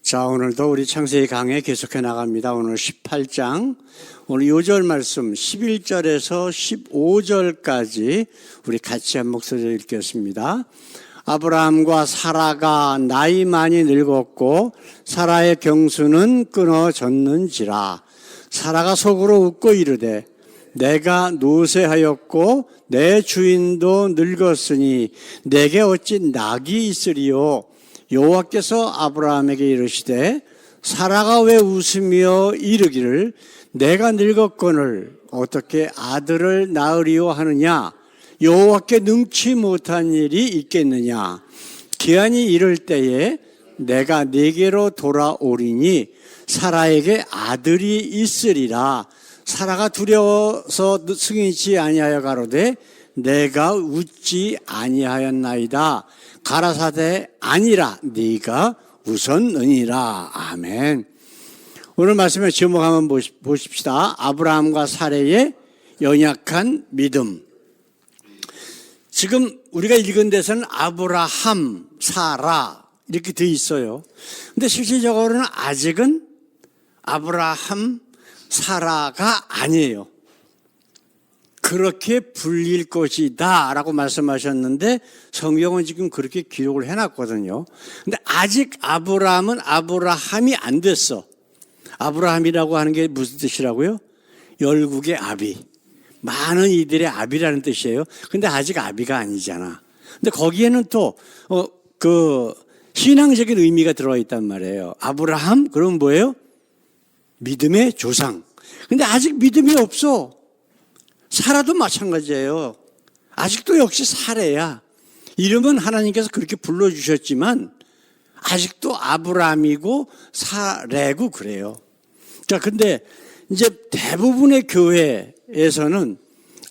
자, 오늘도 우리 창세기 강해 계속해 나갑니다. 오늘 18장, 오늘 요절 말씀 11절에서 15절까지 우리 같이 한 목소리로 읽겠습니다. 아브라함과 사라가 나이 많이 늙었고 사라의 경수는 끊어졌는지라. 사라가 속으로 웃고 이르되 내가 노쇠하였고 내 주인도 늙었으니 내게 어찌 낙이 있으리요. 여호와께서 아브라함에게 이르시되 사라가 왜 웃으며 이르기를 내가 늙었거늘 어떻게 아들을 낳으리요 하느냐. 여호와께 능치 못한 일이 있겠느냐. 기한이 이를 때에 내가 네게로 돌아오리니 사라에게 아들이 있으리라. 사라가 두려워서 승인치 아니하여 가로되 내가 웃지 아니하였나이다. 가라사대 아니라 네가 웃었느니라. 아멘. 오늘 말씀에 제목 한번 보십시다. 아브라함과 사라의 연약한 믿음. 지금 우리가 읽은 데서는 아브라함, 사라 이렇게 돼 있어요. 근데 실질적으로는 아직은 아브라함, 사라가 아니에요. 그렇게 불릴 것이다 라고 말씀하셨는데 성경은 지금 그렇게 기록을 해놨거든요. 근데 아직 아브라함은 아브라함이 안 됐어. 아브라함이라고 하는 게 무슨 뜻이라고요? 열국의 아비. 많은 이들의 아비라는 뜻이에요. 근데 아직 아비가 아니잖아. 근데 거기에는 또, 신앙적인 의미가 들어가 있단 말이에요. 아브라함? 그러면 뭐예요? 믿음의 조상. 근데 아직 믿음이 없어. 사라도 마찬가지예요. 아직도 역시 사라야. 이름은 하나님께서 그렇게 불러주셨지만 아직도 아브라함이고 사라고 그래요. 자, 근데 이제 대부분의 교회에서는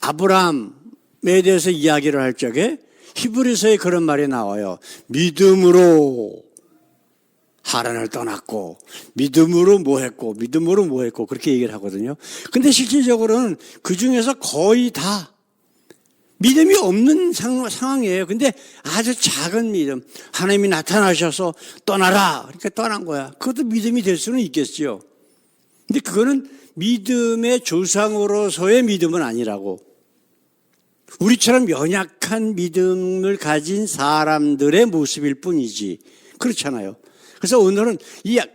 아브라함에 대해서 이야기를 할 적에 히브리서에 그런 말이 나와요. 믿음으로 하란을 떠났고 믿음으로 뭐 했고 그렇게 얘기를 하거든요. 근데 실질적으로는 그 중에서 거의 다 믿음이 없는 상황이에요. 근데 아주 작은 믿음. 하나님이 나타나셔서 떠나라. 그러니까 떠난 거야. 그것도 믿음이 될 수는 있겠죠. 근데 그거는 믿음의 조상으로서의 믿음은 아니라고. 우리처럼 연약한 믿음을 가진 사람들의 모습일 뿐이지. 그렇잖아요. 그래서 오늘은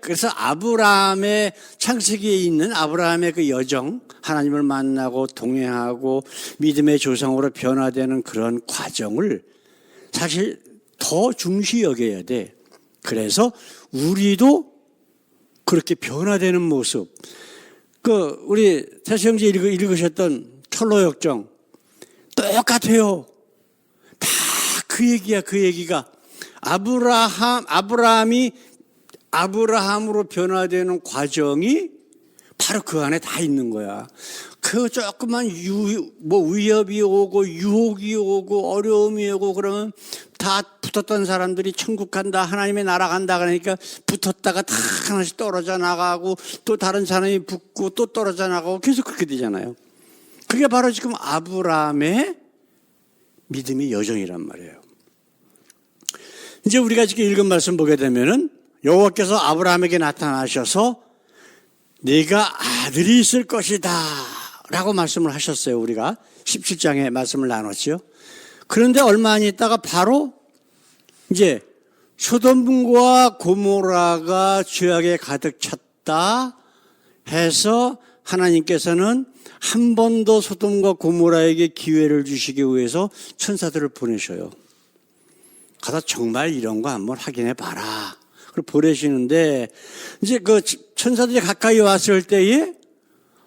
그래서 아브라함의 창세기에 있는 아브라함의 그 여정, 하나님을 만나고 동행하고 믿음의 조상으로 변화되는 그런 과정을 사실 더 중시 여겨야 돼. 그래서 우리도 그렇게 변화되는 모습. 우리 태수 형제 읽으셨던 철로역정 똑같아요. 다 그 얘기야, 그 얘기가. 아브라함이 아브라함으로 변화되는 과정이 바로 그 안에 다 있는 거야. 그 조그만 위협이 오고 유혹이 오고 어려움이 오고 그러면 다 붙었던 사람들이 천국 간다, 하나님의 나라 간다 그러니까 붙었다가 다 하나씩 떨어져 나가고 또 다른 사람이 붙고 또 떨어져 나가고 계속 그렇게 되잖아요. 그게 바로 지금 아브라함의 믿음의 여정이란 말이에요. 이제 우리가 지금 읽은 말씀 보게 되면은 여호와께서 아브라함에게 나타나셔서 네가 아들이 있을 것이다 라고 말씀을 하셨어요. 우리가 17장에 말씀을 나눴죠. 그런데 얼마 안 있다가 바로 이제 소돔과 고모라가 죄악에 가득 찼다 해서 하나님께서는 한 번 더 소돔과 고모라에게 기회를 주시기 위해서 천사들을 보내셔요. 가서 정말 이런 거 한번 확인해 봐라. 그걸 보내시는데 이제 그 천사들이 가까이 왔을 때에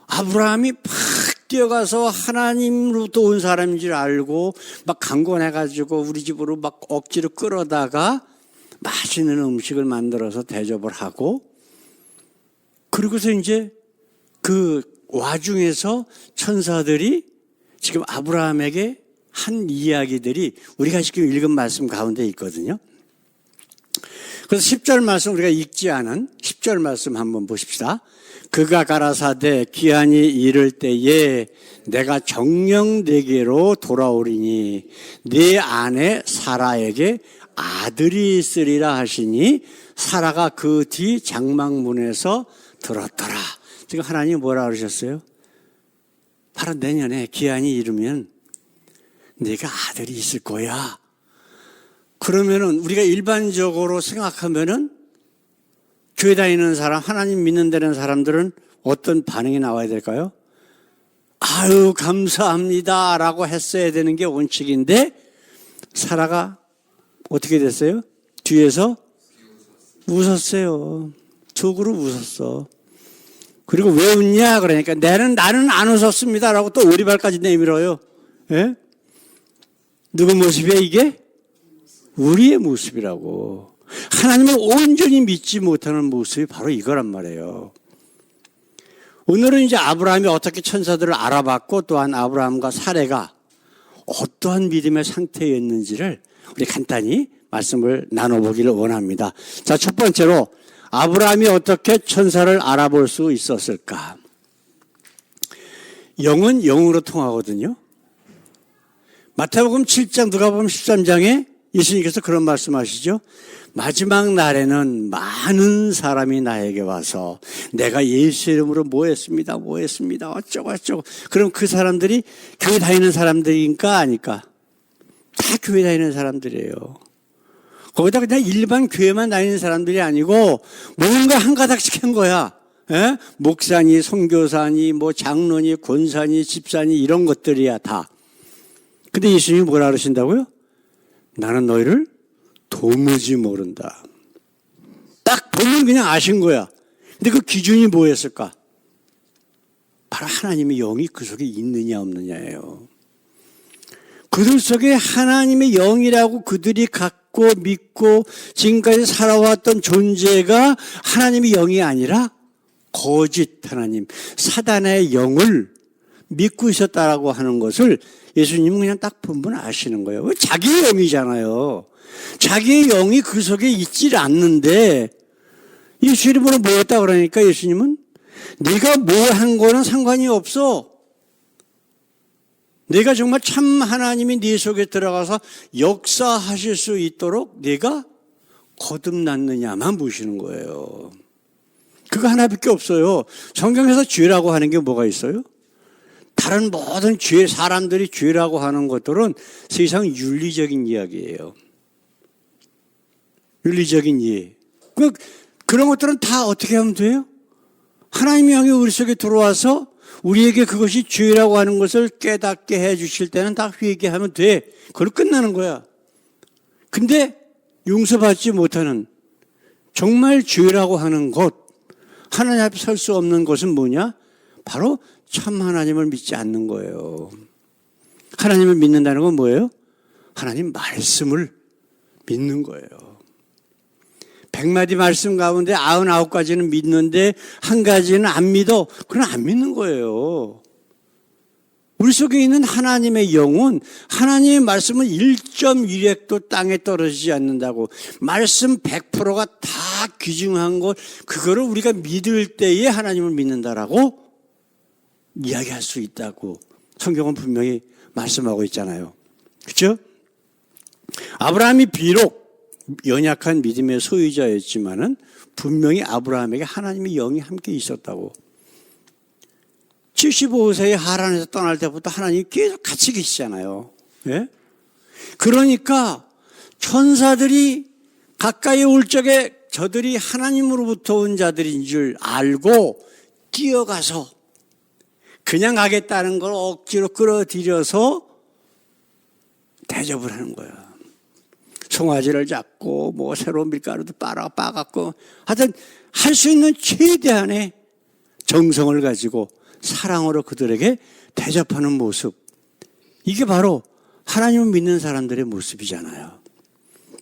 아브라함이 팍 뛰어가서 하나님으로부터 온 사람인 줄 알고 막 강권해가지고 우리 집으로 막 억지로 끌어다가 맛있는 음식을 만들어서 대접을 하고 그리고서 이제 그 와중에서 천사들이 지금 아브라함에게 한 이야기들이 우리가 지금 읽은 말씀 가운데 있거든요. 그래서 10절 말씀 우리가 읽지 않은 10절 말씀 한번 보십시다. 그가 가라사대 기한이 이를 때에 내가 정녕 네게로 돌아오리니 네 아내 사라에게 아들이 있으리라 하시니 사라가 그 뒤 장막문에서 들었더라. 지금 하나님이 뭐라 그러셨어요? 바로 내년에 기한이 이르면 네가 아들이 있을 거야. 그러면은 우리가 일반적으로 생각하면은 교회 다니는 사람, 하나님 믿는다는 사람들은 어떤 반응이 나와야 될까요? 아유, 감사합니다 라고 했어야 되는 게 원칙인데 사라가 어떻게 됐어요? 뒤에서 웃었어요. 속으로 웃었어. 그리고 왜 웃냐 그러니까 나는 안 웃었습니다 라고 또 오리발까지 내밀어요. 예? 누구 모습이야 이게? 우리의 모습이라고. 하나님을 온전히 믿지 못하는 모습이 바로 이거란 말이에요. 오늘은 이제 아브라함이 어떻게 천사들을 알아봤고 또한 아브라함과 사레가 어떠한 믿음의 상태였는지를 우리 간단히 말씀을 나눠보기를 원합니다. 자, 첫 번째로 아브라함이 어떻게 천사를 알아볼 수 있었을까? 영은 영으로 통하거든요. 마태복음 7장, 누가복음 13장에 예수님께서 그런 말씀하시죠. 마지막 날에는 많은 사람이 나에게 와서 내가 예수 이름으로 뭐 했습니다 어쩌고 그럼 그 사람들이 교회 다니는 사람들인가 아닐까? 다 교회 다니는 사람들이에요. 거기다 그냥 일반 교회만 다니는 사람들이 아니고 뭔가 한 가닥씩 한 거야. 예? 목사니 선교사니 뭐 장로니 권사니 집사니 이런 것들이야 다. 근데 예수님이 뭐라 그러신다고요? 나는 너희를 도무지 모른다. 딱 보면 그냥 아신 거야. 근데 그 기준이 뭐였을까? 바로 하나님의 영이 그 속에 있느냐 없느냐예요. 그들 속에 하나님의 영이라고 그들이 갖고 믿고 지금까지 살아왔던 존재가 하나님의 영이 아니라 거짓 하나님, 사단의 영을 믿고 있었다라고 하는 것을 예수님은 그냥 딱 보면 아시는 거예요. 자기의 영이잖아요. 자기의 영이 그 속에 있질 않는데 예수 이름으로 모였다 그러니까 예수님은 네가 뭐 한 거는 상관이 없어. 네가 정말 참 하나님이 네 속에 들어가서 역사하실 수 있도록 네가 거듭났느냐만 보시는 거예요. 그거 하나밖에 없어요. 성경에서 죄라고 하는 게 뭐가 있어요? 다른 모든 죄, 사람들이 죄라고 하는 것들은 세상 윤리적인 이야기예요. 윤리적인 이해. 그런 것들은 다 어떻게 하면 돼요? 하나님의 영이 우리 속에 들어와서 우리에게 그것이 죄라고 하는 것을 깨닫게 해 주실 때는 다 회개하면 돼. 그걸 끝나는 거야. 근데 용서받지 못하는 정말 죄라고 하는 것, 하나님 앞에 설 수 없는 것은 뭐냐? 바로 참 하나님을 믿지 않는 거예요. 하나님을 믿는다는 건 뭐예요? 하나님 말씀을 믿는 거예요. 100마디 말씀 가운데 99가지는 믿는데 한 가지는 안 믿어. 그건 안 믿는 거예요. 우리 속에 있는 하나님의 영은 하나님의 말씀은 1.1획도 땅에 떨어지지 않는다고. 말씀 100%가 다 귀중한 것, 그거를 우리가 믿을 때에 하나님을 믿는다라고 이야기할 수 있다고 성경은 분명히 말씀하고 있잖아요. 그렇죠? 아브라함이 비록 연약한 믿음의 소유자였지만은 분명히 아브라함에게 하나님의 영이 함께 있었다고. 75세에 하란에서 떠날 때부터 하나님이 계속 같이 계시잖아요. 예? 그러니까 천사들이 가까이 올 적에 저들이 하나님으로부터 온 자들인 줄 알고 뛰어가서 그냥 가겠다는 걸 억지로 끌어들여서 대접을 하는 거야. 송아지를 잡고 뭐 새로운 밀가루도 빠갖고 하여튼 할 수 있는 최대한의 정성을 가지고 사랑으로 그들에게 대접하는 모습, 이게 바로 하나님을 믿는 사람들의 모습이잖아요.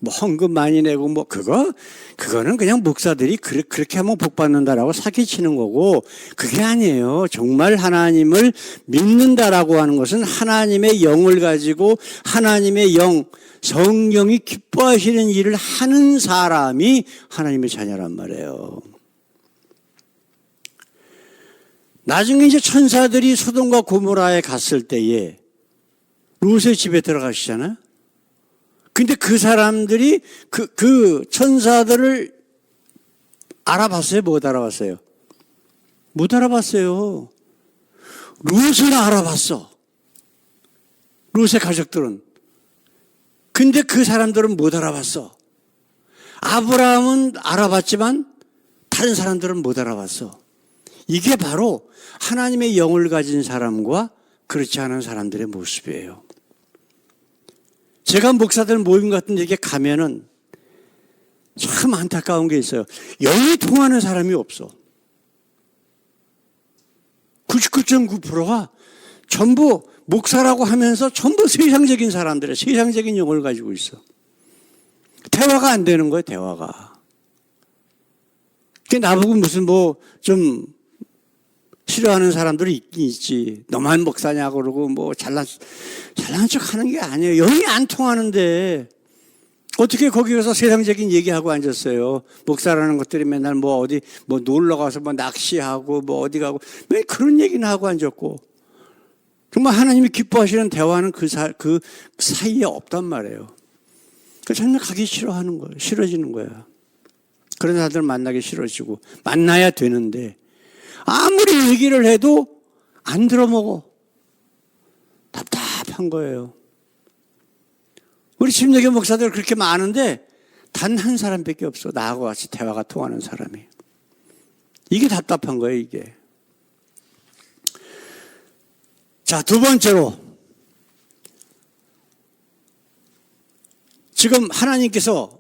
뭐 헌금 많이 내고 뭐 그거는 그냥 목사들이 그렇게 하면 복 받는다라고 사기치는 거고, 그게 아니에요. 정말 하나님을 믿는다라고 하는 것은 하나님의 영을 가지고 하나님의 영, 성령이 기뻐하시는 일을 하는 사람이 하나님의 자녀란 말이에요. 나중에 이제 천사들이 소돔과 고모라에 갔을 때에 롯의 집에 들어가시잖아요. 근데 그 사람들이 그 천사들을 알아봤어요? 못 알아봤어요? 못 알아봤어요. 롯은 알아봤어. 롯의 가족들은. 근데 그 사람들은 못 알아봤어. 아브라함은 알아봤지만 다른 사람들은 못 알아봤어. 이게 바로 하나님의 영을 가진 사람과 그렇지 않은 사람들의 모습이에요. 제가 목사들 모임 같은 데에 가면은 참 안타까운 게 있어요. 영이 통하는 사람이 없어. 99.9%가 전부 목사라고 하면서 전부 세상적인 사람들이에요. 세상적인 영을 가지고 있어. 대화가 안 되는 거예요, 대화가. 나보고 무슨 좀 싫어하는 사람들이 있긴 있지. 너만 목사냐 그러고 잘난 척 하는 게 아니에요. 영이 안 통하는데 어떻게 거기 가서 세상적인 얘기하고 앉았어요. 목사라는 것들이 맨날 어디 놀러 가서 낚시하고 어디 가고 왜 그런 얘기는 하고 앉았고 정말 하나님이 기뻐하시는 대화는 그 사이에 없단 말이에요. 그래서 정말 가기 싫어하는 거예요. 싫어지는 거야. 그런 사람들 만나기 싫어지고 만나야 되는데 아무리 얘기를 해도 안 들어먹어. 답답한 거예요. 우리 침례교 목사들 그렇게 많은데 단 한 사람밖에 없어. 나하고 같이 대화가 통하는 사람이. 이게 답답한 거예요, 이게. 자, 두 번째로 지금 하나님께서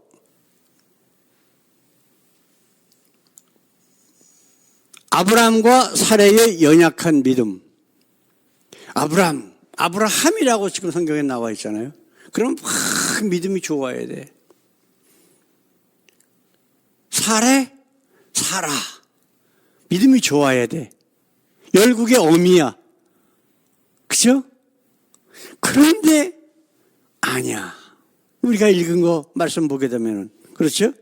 아브라함과 사레의 연약한 믿음. 아브라함이라고 지금 성경에 나와 있잖아요. 그럼 막 믿음이 좋아야 돼. 사라. 믿음이 좋아야 돼. 열국의 어미야. 그죠? 그런데 아니야. 우리가 읽은 거 말씀 보게 되면은 그렇죠?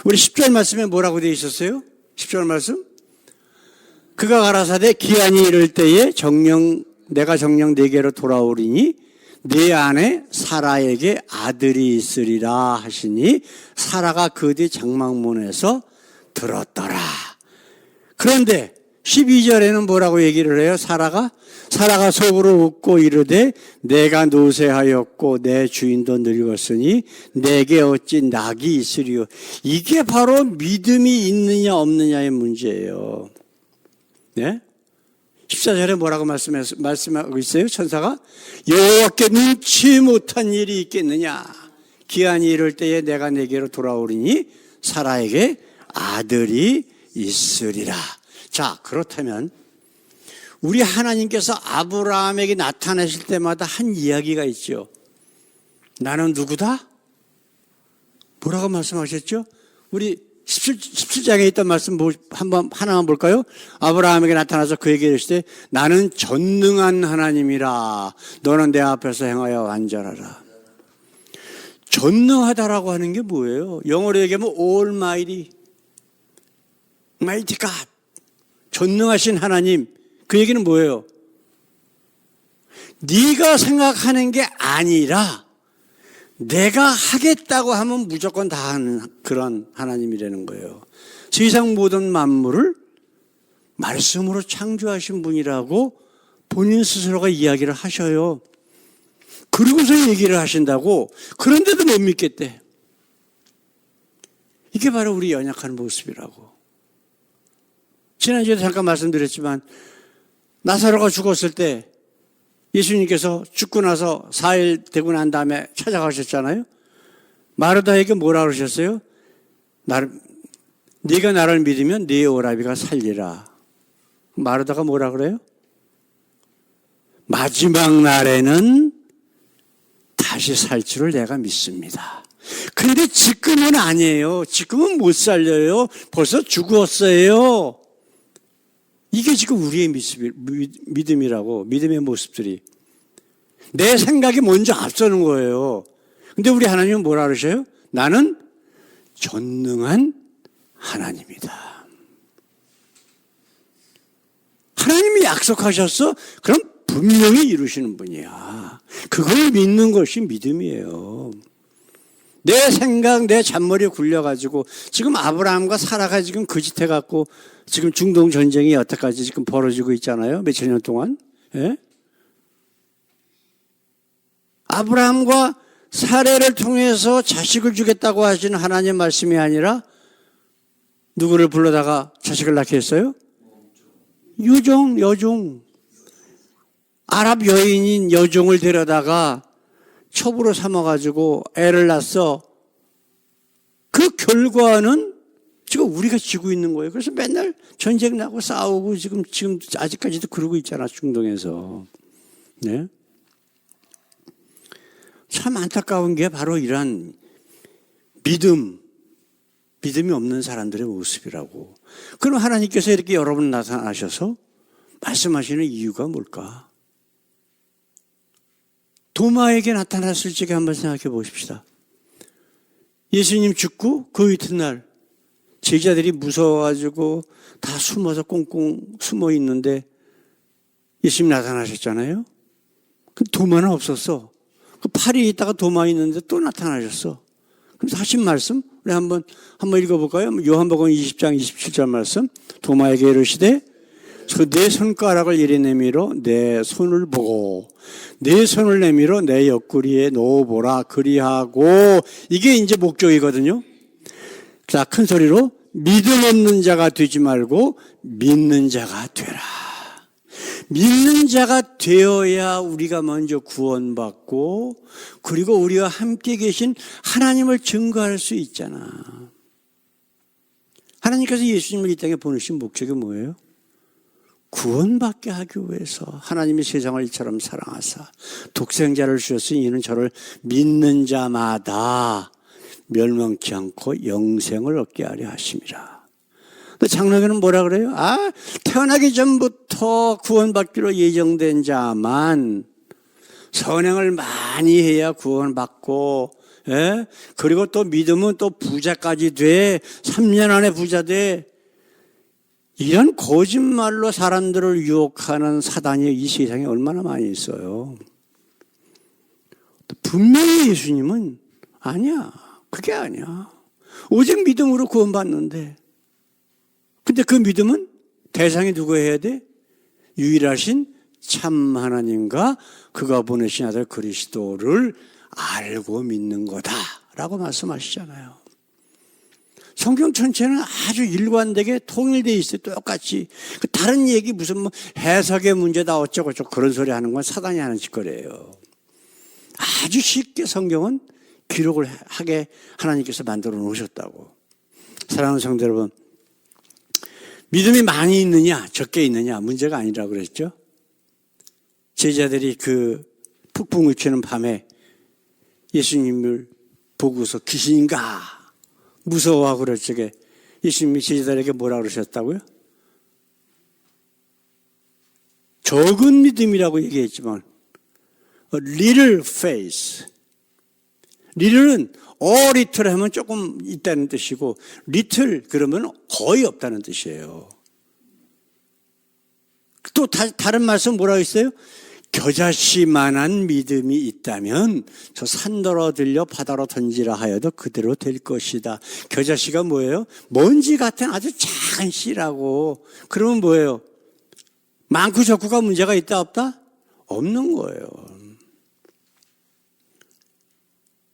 우리 10절 말씀에 뭐라고 되어 있었어요? 10절 말씀? 그가 가라사대 기한이 이를 때에 내가 정녕 네게로 돌아오리니 네 안에 사라에게 아들이 있으리라 하시니 사라가 그 뒤 장막문에서 들었더라. 그런데 12절에는 뭐라고 얘기를 해요? 사라가 속으로 웃고 이르되 내가 노쇠하였고 내 주인도 늙었으니 내게 어찌 낙이 있으리요. 이게 바로 믿음이 있느냐 없느냐의 문제예요. 네? 14절에 뭐라고 말씀하고 있어요? 천사가 여호와께 눈치 못한 일이 있겠느냐. 기한이 이를 때에 내가 내게로 돌아오리니 사라에게 아들이 있으리라. 자, 그렇다면 우리 하나님께서 아브라함에게 나타나실 때마다 한 이야기가 있죠. 나는 누구다? 뭐라고 말씀하셨죠? 우리 17장에 있던 말씀 하나만 볼까요? 아브라함에게 나타나서 그에게 이르시되 나는 전능한 하나님이라. 너는 내 앞에서 행하여 완전하라. 전능하다라고 하는 게 뭐예요? 영어로 얘기하면 Almighty, Mighty God. 전능하신 하나님. 그 얘기는 뭐예요? 네가 생각하는 게 아니라 내가 하겠다고 하면 무조건 다 하는 그런 하나님이라는 거예요. 세상 모든 만물을 말씀으로 창조하신 분이라고 본인 스스로가 이야기를 하셔요. 그러고서 얘기를 하신다고. 그런데도 못 믿겠대. 이게 바로 우리 연약한 모습이라고. 지난주에 잠깐 말씀드렸지만 나사로가 죽었을 때 예수님께서 죽고 나서 4일 되고 난 다음에 찾아가셨잖아요. 마르다에게 뭐라 그러셨어요? 네가 나를 믿으면 네 오라비가 살리라. 마르다가 뭐라 그래요? 마지막 날에는 다시 살 줄을 내가 믿습니다. 그런데 지금은 아니에요. 지금은 못 살려요. 벌써 죽었어요. 이게 지금 우리의 믿음이라고, 믿음의 모습들이. 내 생각이 먼저 앞서는 거예요. 근데 우리 하나님은 뭐라 그러셔요? 나는 전능한 하나님이다. 하나님이 약속하셨어? 그럼 분명히 이루시는 분이야. 그걸 믿는 것이 믿음이에요. 내 생각, 내 잔머리에 굴려가지고 지금 아브라함과 사라가 지금 거짓해갖고 지금 중동 전쟁이 여태까지 지금 벌어지고 있잖아요. 몇천 년 동안. 예? 아브라함과 사례를 통해서 자식을 주겠다고 하시는 하나님의 말씀이 아니라 누구를 불러다가 자식을 낳게 했어요? 여종. 아랍 여인인 여종을 데려다가 첩으로 삼아가지고 애를 낳았어. 그 결과는 지금 우리가 지고 있는 거예요. 그래서 맨날 전쟁 나고 싸우고 지금 아직까지도 그러고 있잖아, 중동에서. 네? 참 안타까운 게 바로 이러한 믿음이 없는 사람들의 모습이라고. 그럼 하나님께서 이렇게 여러 번 나타나셔서 말씀하시는 이유가 뭘까? 도마에게 나타났을 적에 한번 생각해 보십시다. 예수님 죽고 그 이튿날 제자들이 무서워가지고 다 숨어서 꽁꽁 숨어 있는데 예수님 나타나셨잖아요. 그 도마는 없었어. 그 팔이 있다가 도마 있는데 또 나타나셨어. 그래서 하신 말씀 우리 한번 읽어볼까요? 요한복음 20장 27절 말씀. 도마에게 이르시되 내 손가락을 이리 내밀어 내 손을 보고 내 손을 내밀어 내 옆구리에 넣어보라 그리하고. 이게 이제 목적이거든요. 자, 큰 소리로 믿음 없는 자가 되지 말고 믿는 자가 되라. 믿는 자가 되어야 우리가 먼저 구원받고 그리고 우리와 함께 계신 하나님을 증거할 수 있잖아. 하나님께서 예수님을 이 땅에 보내신 목적이 뭐예요? 구원받게 하기 위해서 하나님이 세상을 이처럼 사랑하사 독생자를 주셨으니 이는 저를 믿는 자마다 멸망치 않고 영생을 얻게 하려 하심이라. 장로교는 뭐라 그래요? 태어나기 전부터 구원받기로 예정된 자만 선행을 많이 해야 구원받고, 예? 그리고 또 믿으면 또 부자까지 돼. 3년 안에 부자 돼. 이런 거짓말로 사람들을 유혹하는 사단이 이 세상에 얼마나 많이 있어요. 분명히 예수님은 아니야. 그게 아니야. 오직 믿음으로 구원받는데. 근데 그 믿음은 대상이 누구여야 돼? 유일하신 참 하나님과 그가 보내신 아들 그리스도를 알고 믿는 거다라고 말씀하시잖아요. 성경 전체는 아주 일관되게 통일되어 있어요. 똑같이. 다른 얘기 무슨 뭐 해석의 문제다 어쩌고저쩌고 그런 소리 하는 건 사단이 하는 짓거리예요. 아주 쉽게 성경은 기록을 하게 하나님께서 만들어 놓으셨다고. 사랑하는 성도 여러분, 믿음이 많이 있느냐 적게 있느냐 문제가 아니라고 그랬죠. 제자들이 그 폭풍을 치는 밤에 예수님을 보고서 귀신인가 무서워하고 그럴 적에 예수님이 제자들에게 뭐라 그러셨다고요? 적은 믿음이라고 얘기했지만 little faith. little은 little 하면 조금 있다는 뜻이고 little 그러면 거의 없다는 뜻이에요. 또 다른 말씀 뭐라고 있어요? 겨자씨만한 믿음이 있다면 저 산더러 들려 바다로 던지라 하여도 그대로 될 것이다. 겨자씨가 뭐예요? 먼지 같은 아주 작은 씨라고. 그러면 뭐예요? 많고 적고가 문제가 있다 없다? 없는 거예요.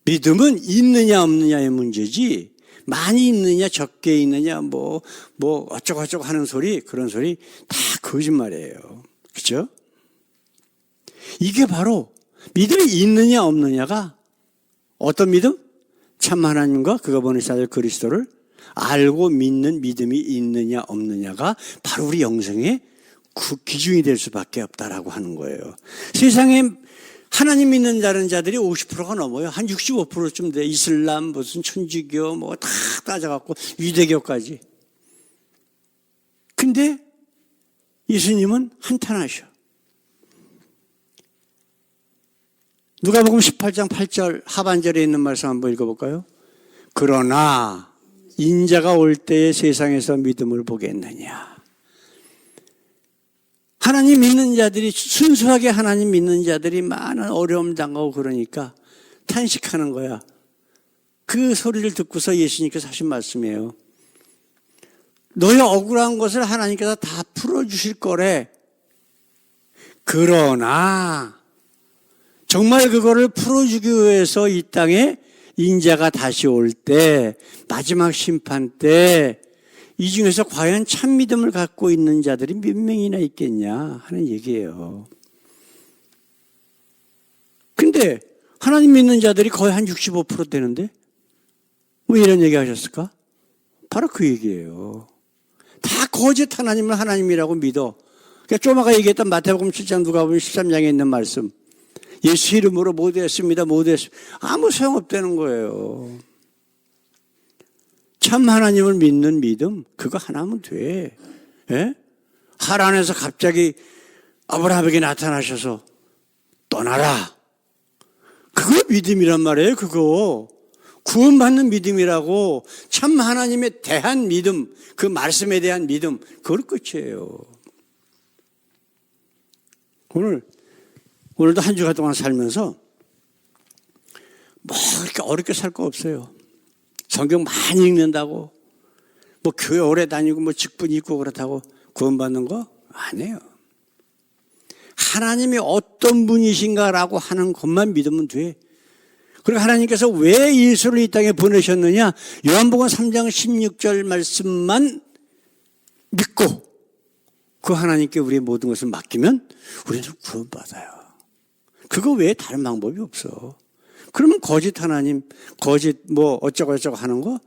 믿음은 있느냐 없느냐의 문제지 많이 있느냐 적게 있느냐 뭐 어쩌고저쩌고 하는 소리 그런 소리 다 거짓말이에요. 그렇죠? 이게 바로 믿음이 있느냐 없느냐가 어떤 믿음? 참 하나님과 그가 보내신 아들 그리스도를 알고 믿는 믿음이 있느냐 없느냐가 바로 우리 영생의 그 기준이 될 수밖에 없다라고 하는 거예요. 세상에 하나님 믿는 자들이 50%가 넘어요. 한 65%쯤 돼. 이슬람, 무슨 천주교, 뭐 다 따져갖고 유대교까지. 근데 예수님은 한탄하셔. 누가복음 18장 8절 하반절에 있는 말씀 한번 읽어볼까요? 그러나 인자가 올 때에 세상에서 믿음을 보겠느냐. 하나님 믿는 자들이 순수하게 하나님 믿는 자들이 많은 어려움 당하고 그러니까 탄식하는 거야. 그 소리를 듣고서 예수님께서 하신 말씀이에요. 너의 억울한 것을 하나님께서 다 풀어주실 거래. 그러나 정말 그거를 풀어주기 위해서 이 땅에 인자가 다시 올 때, 마지막 심판 때, 이 중에서 과연 참 믿음을 갖고 있는 자들이 몇 명이나 있겠냐 하는 얘기예요. 근데 하나님 믿는 자들이 거의 한 65% 되는데 왜 이런 얘기 하셨을까? 바로 그 얘기예요. 다 거짓 하나님을 하나님이라고 믿어. 그러니까 조마가 얘기했던 마태복음 7장 누가복음 13장에 있는 말씀. 예수 이름으로 모두 했습니다. 모두 했습니다. 아무 소용없다는 거예요. 참 하나님을 믿는 믿음, 그거 하나면 돼. 예? 하란에서 갑자기 아브라함에게 나타나셔서 떠나라. 그거 믿음이란 말이에요. 그거 구원받는 믿음이라고. 참 하나님에 대한 믿음, 그 말씀에 대한 믿음, 그걸 끝이에요. 오늘도 한 주간 동안 살면서 뭐 그렇게 어렵게 살 거 없어요. 성경 많이 읽는다고, 뭐 교회 오래 다니고, 뭐 직분 있고 그렇다고 구원받는 거 아니에요. 하나님이 어떤 분이신가라고 하는 것만 믿으면 돼. 그리고 하나님께서 왜 예수를 이 땅에 보내셨느냐? 요한복음 3장 16절 말씀만 믿고 그 하나님께 우리의 모든 것을 맡기면 우리는 구원받아요. 그거 외에 다른 방법이 없어. 그러면 거짓 하나님, 거짓 뭐 어쩌고저쩌고 하는 거,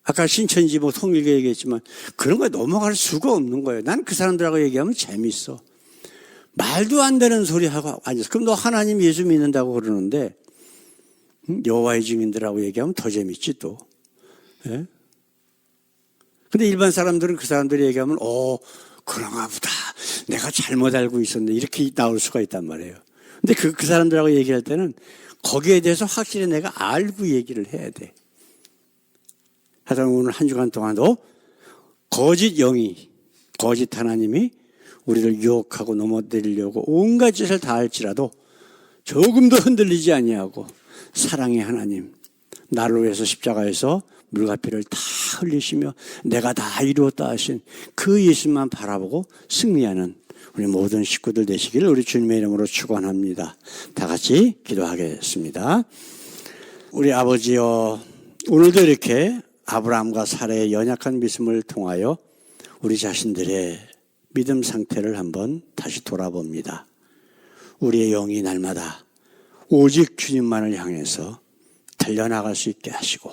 아까 신천지 뭐 통일교 얘기했지만 그런 거에 넘어갈 수가 없는 거예요. 난 그 사람들하고 얘기하면 재밌어. 말도 안 되는 소리 하고 앉아서, 그럼 너 하나님 예수 믿는다고 그러는데 여호와의 증인들하고 얘기하면 더 재밌지 또. 예? 근데 일반 사람들은 그 사람들이 얘기하면 그런가 보다. 내가 잘못 알고 있었는데 이렇게 나올 수가 있단 말이에요. 근데 그 사람들하고 얘기할 때는 거기에 대해서 확실히 내가 알고 얘기를 해야 돼. 하여튼 오늘 한 주간 동안도 거짓 영이, 거짓 하나님이 우리를 유혹하고 넘어뜨리려고 온갖 짓을 다 할지라도 조금도 흔들리지 아니하고 사랑의 하나님, 나를 위해서 십자가에서 물과 피를 다 흘리시며 내가 다 이루었다 하신 그 예수만 바라보고 승리하는 우리 모든 식구들 되시기를 우리 주님의 이름으로 축원합니다. 다 같이 기도하겠습니다. 우리 아버지여, 오늘도 이렇게 아브라함과 사라의 연약한 믿음을 통하여 우리 자신들의 믿음 상태를 한번 다시 돌아봅니다. 우리의 영이 날마다 오직 주님만을 향해서 달려나갈 수 있게 하시고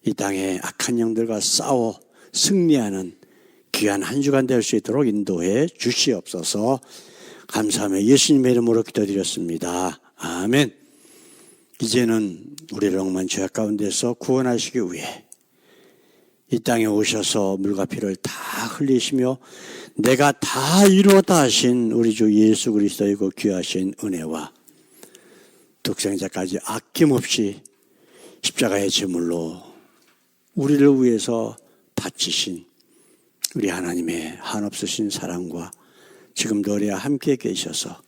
이 땅에 악한 영들과 싸워 승리하는 귀한 한 주간 될 수 있도록 인도해 주시옵소서. 감사하며 예수님의 이름으로 기도드렸습니다. 아멘. 이제는 우리를 억만 죄악 가운데서 구원하시기 위해 이 땅에 오셔서 물과 피를 다 흘리시며 내가 다 이루었다 하신 우리 주 예수 그리스도의 그 귀하신 은혜와 독생자까지 아낌없이 십자가의 제물로 우리를 위해서 바치신 우리 하나님의 한없으신 사랑과 지금도 우리와 함께 계셔서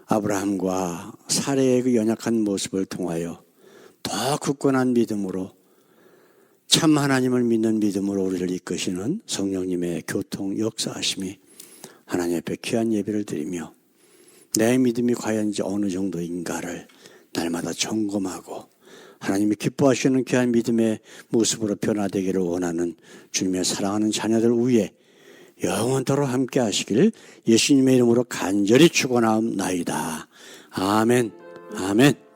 아브라함과 사라의 그 연약한 모습을 통하여 더 굳건한 믿음으로 참 하나님을 믿는 믿음으로 우리를 이끄시는 성령님의 교통 역사하심이 하나님 앞에 귀한 예배를 드리며 내 믿음이 과연 이제 어느 정도인가를 날마다 점검하고 하나님이 기뻐하시는 귀한 믿음의 모습으로 변화되기를 원하는 주님의 사랑하는 자녀들 위에 영원토록 함께 하시길 예수님의 이름으로 간절히 축원하옵나이다. 아멘. 아멘.